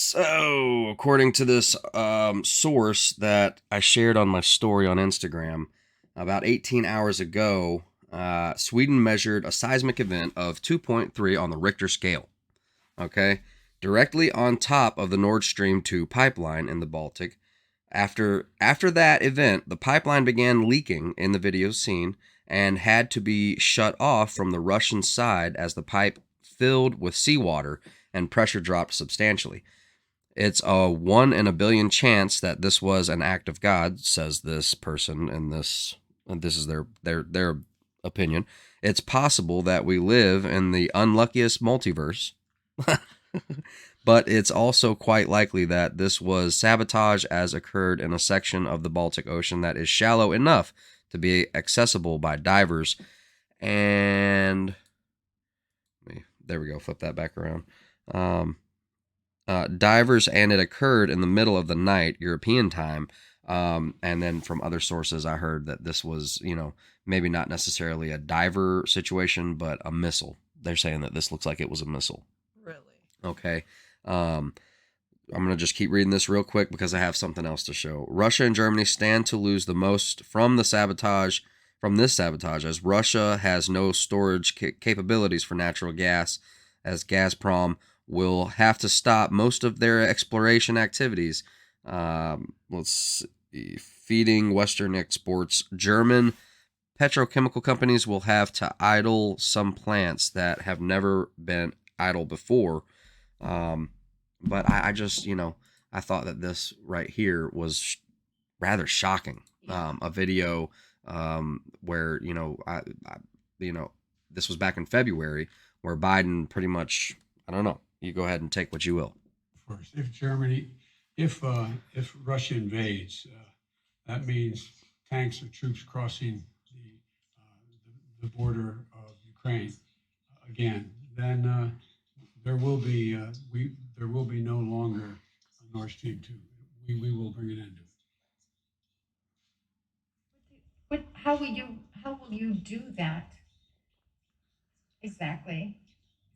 So, according to this source that I shared on my story on Instagram, about 18 hours ago, Sweden measured a seismic event of 2.3 on the Richter scale. Okay, directly on top of the Nordstream 2 pipeline in the Baltic. After that event, the pipeline began leaking in the video seen and had to be shut off from the Russian side as the pipe filled with seawater and pressure dropped substantially. It's a 1 in a billion chance that this was an act of God, says this person, and this is their opinion. It's possible that we live in the unluckiest multiverse, but it's also quite likely that this was sabotage as occurred in a section of the Baltic Ocean that is shallow enough to be accessible by divers. And there we go, flip that back around. Divers, and it occurred in the middle of the night, European time. And then from other sources, I heard that this was, maybe not necessarily a diver situation, but a missile. They're saying that this looks like it was a missile. Really? Okay. I'm going to just keep reading this real quick because I have something else to show. Russia and Germany stand to lose the most from this sabotage, as Russia has no storage capabilities for natural gas, as Gazprom will have to stop most of their exploration activities. Let's see, feeding Western exports. German petrochemical companies will have to idle some plants that have never been idle before. But I just, I thought that this right here was rather shocking. A video where, this was back in February where Biden pretty much, I don't know, you go ahead and take what you will. First, if Russia invades, that means tanks or troops crossing the border of Ukraine again. Then there will be no longer a Nord Stream 2. We will bring an end to it. How will you do that exactly?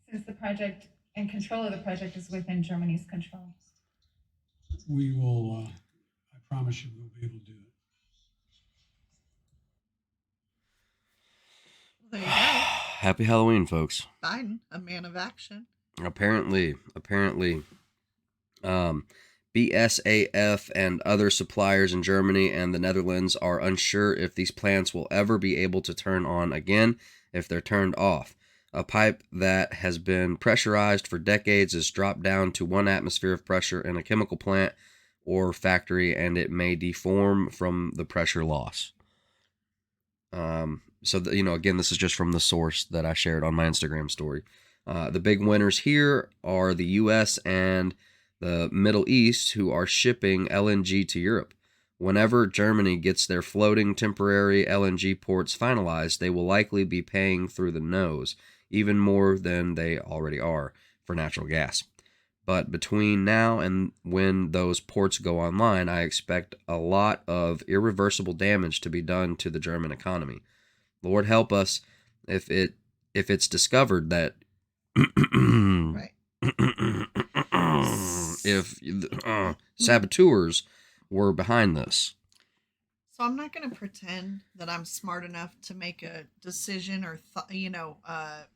Since the project and control of the project is within Germany's control. We will. I promise you, we'll be able to do it. There you go. Happy Halloween, folks. Biden, a man of action. Apparently, BSAF and other suppliers in Germany and the Netherlands are unsure if these plants will ever be able to turn on again if they're turned off. A pipe that has been pressurized for decades is dropped down to 1 atmosphere of pressure in a chemical plant or factory, and it may deform from the pressure loss. So, again, this is just from the source that I shared on my Instagram story. The big winners here are the U.S. and the Middle East, who are shipping LNG to Europe. Whenever Germany gets their floating temporary LNG ports finalized, they will likely be paying through the nose, even more than they already are, for natural gas. But between now and when those ports go online, I expect a lot of irreversible damage to be done to the German economy. Lord help us if it's discovered that Right. if saboteurs were behind this. So I'm not going to pretend that I'm smart enough to make a decision or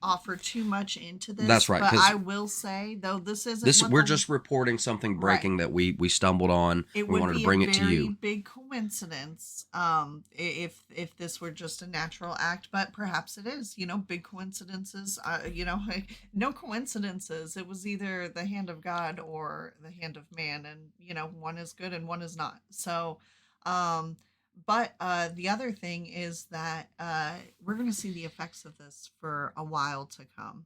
offer too much into this. That's right. But I will say, though, this isn't. We're just reporting something breaking that we stumbled on. It we wanted to bring it to you. It would be a very big coincidence if this were just a natural act, but perhaps it is. Big coincidences. No coincidences. It was either the hand of God or the hand of man, and one is good and one is not. So. But the other thing is that we're going to see the effects of this for a while to come.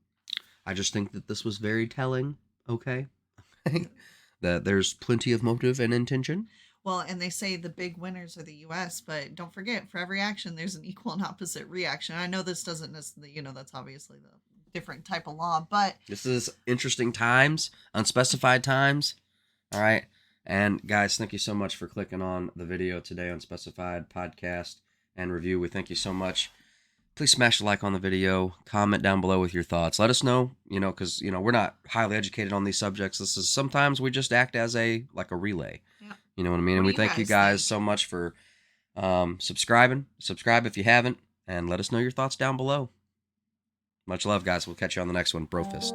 I just think that this was very telling, okay? That there's plenty of motive and intention. Well, and they say the big winners are the U.S., but don't forget, for every action, there's an equal and opposite reaction. I know this doesn't necessarily, that's obviously the different type of law, but... This is interesting times, unspecified times, all right? And guys, thank you so much for clicking on the video today, Unspecified podcast and review. We thank you so much. please smash a like on the video, comment down below with your thoughts. Let us know, because, we're not highly educated on these subjects. This is sometimes we just act as a relay. Yeah. You know what I mean? And What we do you thank you guys guys think? so much for subscribing. Subscribe if you haven't, and let us know your thoughts down below. Much love, guys. We'll catch you on the next one. Bro fist.